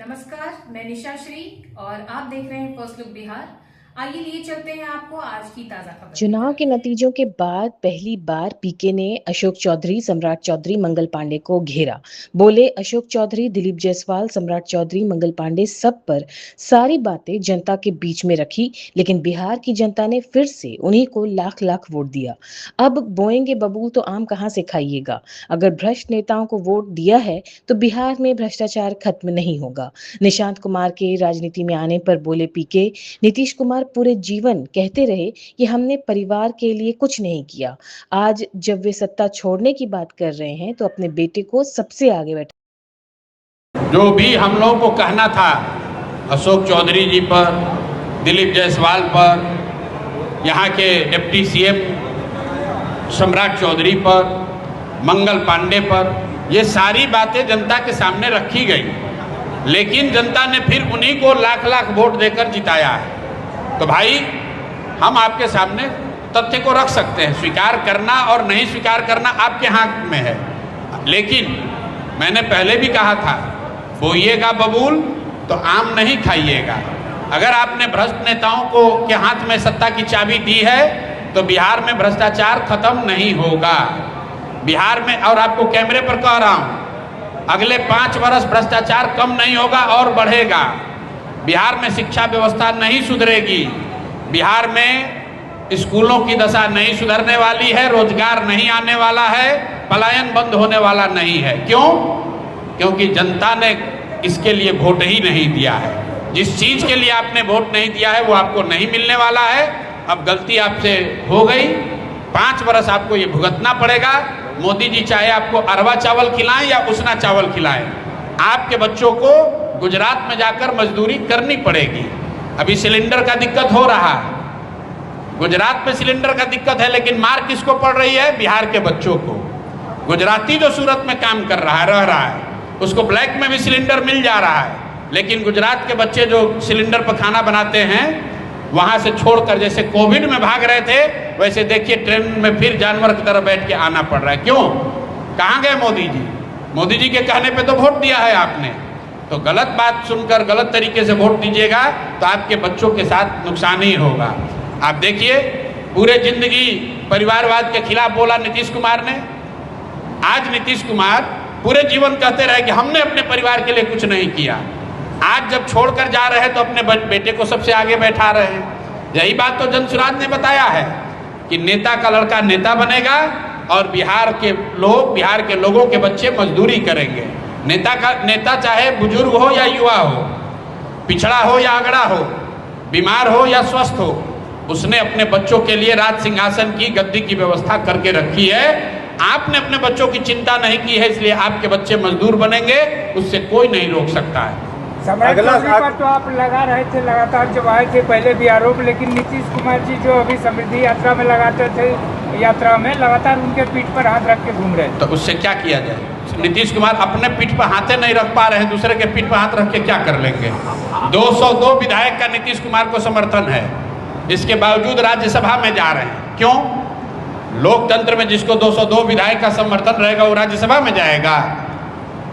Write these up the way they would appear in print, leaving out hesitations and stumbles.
नमस्कार, मैं निशा श्री और आप देख रहे हैं फर्स्ट लुक बिहार। आइए लिए चलते हैं आपको आज की ताजा खबर। चुनाव के नतीजों के बाद पहली बार पीके ने अशोक चौधरी, सम्राट चौधरी, मंगल पांडे को घेरा। बोले अशोक चौधरी, दिलीप जायसवाल, सम्राट चौधरी, मंगल पांडे सब पर सारी बातें जनता के बीच में रखी, लेकिन बिहार की जनता ने फिर से उन्हीं को लाख लाख वोट दिया। अब बोएंगे बबूल तो आम कहां से खाइएगा। अगर भ्रष्ट नेताओं को वोट दिया है तो बिहार में भ्रष्टाचार खत्म नहीं होगा। निशांत कुमार के राजनीति में आने पर बोले पीके, नीतीश कुमार पूरे जीवन कहते रहे कि हमने परिवार के लिए कुछ नहीं किया। आज जब वे सत्ता छोड़ने की बात कर रहे हैं तो अपने बेटे को सबसे आगे बैठा। जो भी हम लोगों को कहना था अशोक चौधरी जी पर, दिलीप जायसवाल पर, यहाँ के डिप्टी सीएम सम्राट चौधरी पर, मंगल पांडे पर, ये सारी बातें जनता के सामने रखी गई, लेकिन जनता ने फिर उन्हीं को लाख लाख वोट देकर जिताया है। तो भाई हम आपके सामने तथ्य को रख सकते हैं, स्वीकार करना और नहीं स्वीकार करना आपके हाथ में है। लेकिन मैंने पहले भी कहा था, बोइएगा बबूल तो आम नहीं खाइएगा। अगर आपने भ्रष्ट नेताओं को के हाथ में सत्ता की चाबी दी है तो बिहार में भ्रष्टाचार खत्म नहीं होगा। बिहार में, और आपको कैमरे पर कह रहा हूं, अगले 5 वर्ष भ्रष्टाचार कम नहीं होगा और बढ़ेगा। बिहार में शिक्षा व्यवस्था नहीं सुधरेगी, बिहार में स्कूलों की दशा नहीं सुधरने वाली है, रोजगार नहीं आने वाला है, पलायन बंद होने वाला नहीं है। क्यों? क्योंकि जनता ने इसके लिए वोट ही नहीं दिया है। जिस चीज के लिए आपने वोट नहीं दिया है वो आपको नहीं मिलने वाला है। अब गलती आपसे हो गई, 5 वर्ष आपको ये भुगतना पड़ेगा। मोदी जी चाहे आपको अरवा चावल खिलाएं या उसना चावल खिलाएं, आपके बच्चों को गुजरात में जाकर मजदूरी करनी पड़ेगी। अभी सिलेंडर का दिक्कत हो रहा है, गुजरात में सिलेंडर का दिक्कत है, लेकिन मार किसको पड़ रही है? बिहार के बच्चों को। गुजराती जो सूरत में काम कर रहा है, रह रहा है, उसको ब्लैक में भी सिलेंडर मिल जा रहा है, लेकिन गुजरात के बच्चे जो सिलेंडर पर खाना बनाते हैं वहां से छोड़कर, जैसे कोविड में भाग रहे थे, वैसे देखिए ट्रेन में फिर जानवर की तरह बैठ के आना पड़ रहा है। क्यों? कहाँ गए मोदी जी? मोदी जी के कहने पे तो वोट दिया है आपने। तो गलत बात सुनकर गलत तरीके से वोट दीजिएगा तो आपके बच्चों के साथ नुकसान ही होगा। आप देखिए, पूरे जिंदगी परिवारवाद के खिलाफ बोला नीतीश कुमार ने। आज नीतीश कुमार पूरे जीवन कहते रहे कि हमने अपने परिवार के लिए कुछ नहीं किया। आज जब छोड़कर जा रहे हैं तो अपने बेटे को सबसे आगे बैठा रहे हैं। यही बात तो जनसुराज ने बताया है कि नेता का लड़का नेता बनेगा और बिहार के लोगों के बच्चे मजदूरी करेंगे। नेता चाहे बुजुर्ग हो या युवा हो, पिछड़ा हो या अगड़ा हो, बीमार हो या स्वस्थ हो, उसने अपने बच्चों के लिए राज सिंहासन की गद्दी की व्यवस्था करके रखी है। आपने अपने बच्चों की चिंता नहीं की है, इसलिए आपके बच्चे मजदूर बनेंगे, उससे कोई नहीं रोक सकता है। अगला पर तो आप लगा रहे थे लगातार जब आए थे पहले भी आरोप, लेकिन नीतीश कुमार जी जो अभी समृद्धि यात्रा में लगाते थे, यात्रा में लगातार उनके पीठ पर हाथ रख के घूम रहे थे। तो उससे क्या किया जाए? नीतीश कुमार अपने पीठ पर हाथे नहीं रख पा रहे हैं, दूसरे के पीठ पर हाथ रख के क्या कर लेंगे? 202 विधायक का नीतीश कुमार को समर्थन है, इसके बावजूद राज्यसभा में जा रहे हैं। क्यों? लोकतंत्र में जिसको 202 विधायक का समर्थन रहेगा वो राज्यसभा में जाएगा।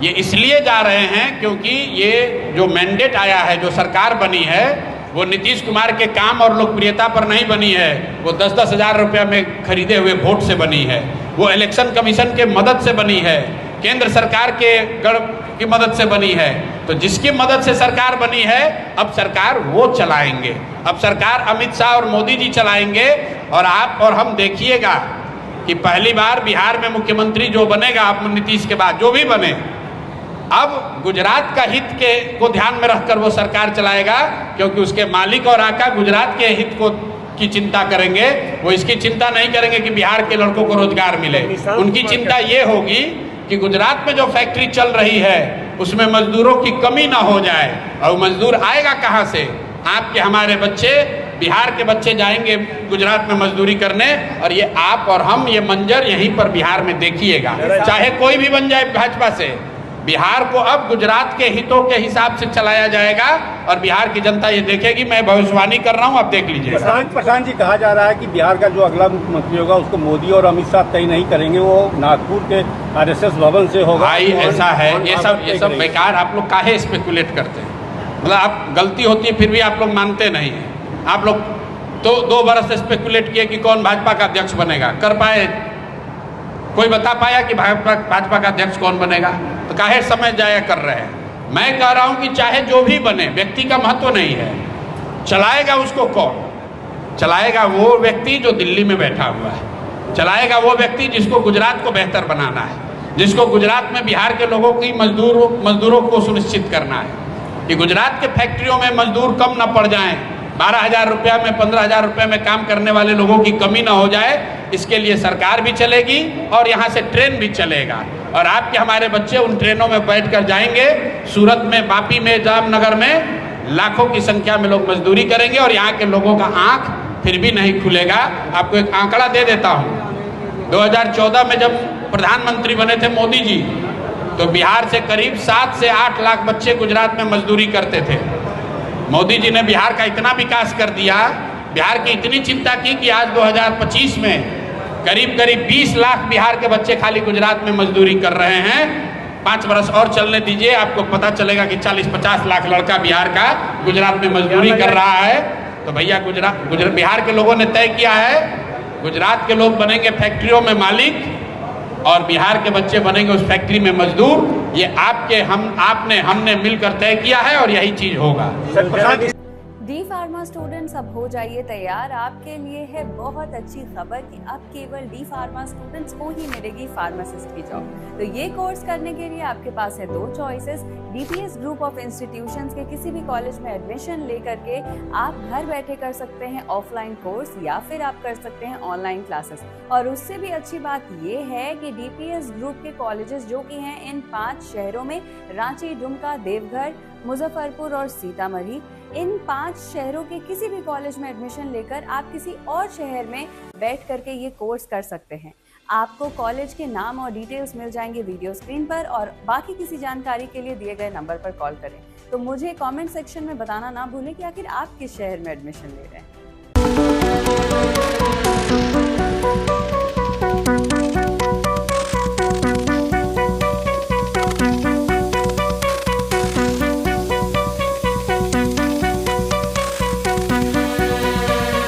ये इसलिए जा रहे हैं क्योंकि ये जो मैंडेट आया है, जो सरकार बनी है, वो नीतीश कुमार के काम और लोकप्रियता पर नहीं बनी है, वो 10-10 हज़ार रुपया में खरीदे हुए वोट से बनी है, वो इलेक्शन कमीशन के मदद से बनी है, केंद्र सरकार के गढ़ की मदद से बनी है। तो जिसकी मदद से सरकार बनी है, अब सरकार वो चलाएंगे। अब सरकार अमित शाह और मोदी जी चलाएंगे। और आप और हम देखिएगा कि पहली बार बिहार में मुख्यमंत्री जो बनेगा, अब नीतीश के बाद जो भी बने, अब गुजरात का हित को ध्यान में रखकर वो सरकार चलाएगा, क्योंकि उसके मालिक और आका गुजरात के हित की चिंता करेंगे। वो इसकी चिंता नहीं करेंगे कि बिहार के लड़कों को रोजगार मिले। उनकी चिंता ये होगी कि गुजरात में जो फैक्ट्री चल रही है उसमें मजदूरों की कमी ना हो जाए। और मजदूर आएगा कहाँ से? आपके हमारे बच्चे, बिहार के बच्चे जाएंगे गुजरात में मजदूरी करने। और ये आप और हम ये मंजर यहीं पर बिहार में देखिएगा, चाहे कोई भी बन जाए भाजपा से, बिहार को अब गुजरात के हितों के हिसाब से चलाया जाएगा और बिहार की जनता ये देखेगी। मैं भविष्यवाणी कर रहा हूँ, आप देख लीजिए। प्रशांत जी, कहा जा रहा है कि बिहार का जो अगला मुख्यमंत्री होगा उसको मोदी और अमित शाह तय नहीं करेंगे, वो नागपुर के आरएसएस भवन से होगा। भाई ऐसा है, ये सब बेकार। आप लोग काहे स्पेकुलेट करते हैं? मतलब आप गलती होती है फिर भी आप लोग मानते नहीं हैं। आप लोग तो 2 बरस से स्पेकुलेट किए कि कौन भाजपा का अध्यक्ष बनेगा, कर पाए? कोई बता पाया कि भाजपा का अध्यक्ष कौन बनेगा? तो काहे समय जाया कर रहे हैं? मैं कह रहा हूं कि चाहे जो भी बने, व्यक्ति का महत्व नहीं है, चलाएगा उसको कौन? चलाएगा वो व्यक्ति जो दिल्ली में बैठा हुआ है, चलाएगा वो व्यक्ति जिसको गुजरात को बेहतर बनाना है, जिसको गुजरात में बिहार के लोगों की मजदूरों को सुनिश्चित करना है कि गुजरात के फैक्ट्रियों में मजदूर कम ना पड़ जाएं, 12,000 रुपया में 15,000 रुपये में काम करने वाले लोगों की कमी ना हो जाए। इसके लिए सरकार भी चलेगी और यहाँ से ट्रेन भी चलेगा और आपके हमारे बच्चे उन ट्रेनों में बैठकर जाएंगे। सूरत में, वापी में, जामनगर में लाखों की संख्या में लोग मजदूरी करेंगे और यहाँ के लोगों का आँख फिर भी नहीं खुलेगा। आपको एक आंकड़ा दे देता हूँ। 2014 में जब प्रधानमंत्री बने थे मोदी जी, तो बिहार से करीब 7 से 8 लाख बच्चे गुजरात में मजदूरी करते थे। मोदी जी ने बिहार का इतना विकास कर दिया, बिहार की इतनी चिंता की कि आज 2025 में करीब 20 लाख बिहार के बच्चे खाली गुजरात में मजदूरी कर रहे हैं। 5 बरस और चलने दीजिए, आपको पता चलेगा कि 40-50 लाख लड़का बिहार का गुजरात में मजदूरी कर रहा है। तो भैया बिहार के लोगों ने तय किया है, गुजरात के लोग बनेंगे फैक्ट्रियों में मालिक और बिहार के बच्चे बनेंगे उस फैक्ट्री में मजदूर। ये हमने मिलकर तय किया है और यही चीज होगा। डी फार्मा स्टूडेंट्स, अब हो जाइए तैयार। आपके लिए है बहुत अच्छी खबर कि अब केवल डी फार्मा स्टूडेंट्स को ही मिलेगी फार्मासिस्ट की जॉब। तो ये कोर्स करने के लिए आपके पास है 2 choices. DPS group of institutions के किसी भी कॉलेज में एडमिशन लेकर के आप घर बैठे कर सकते हैं ऑफलाइन कोर्स या फिर आप कर सकते हैं ऑनलाइन क्लासेस। और उससे भी अच्छी बात ये है कि डीपीएस ग्रुप के कॉलेजेस जो कि हैं इन 5 शहरों में, रांची, दुमका, देवघर, मुजफ्फरपुर और सीतामढ़ी, इन 5 शहरों के किसी भी कॉलेज में एडमिशन लेकर आप किसी और शहर में बैठ करके ये कोर्स कर सकते हैं। आपको कॉलेज के नाम और डिटेल्स मिल जाएंगे वीडियो स्क्रीन पर और बाकी किसी जानकारी के लिए दिए गए नंबर पर कॉल करें। तो मुझे कमेंट सेक्शन में बताना ना भूलें कि आखिर आप किस शहर में एडमिशन ले रहे हैं।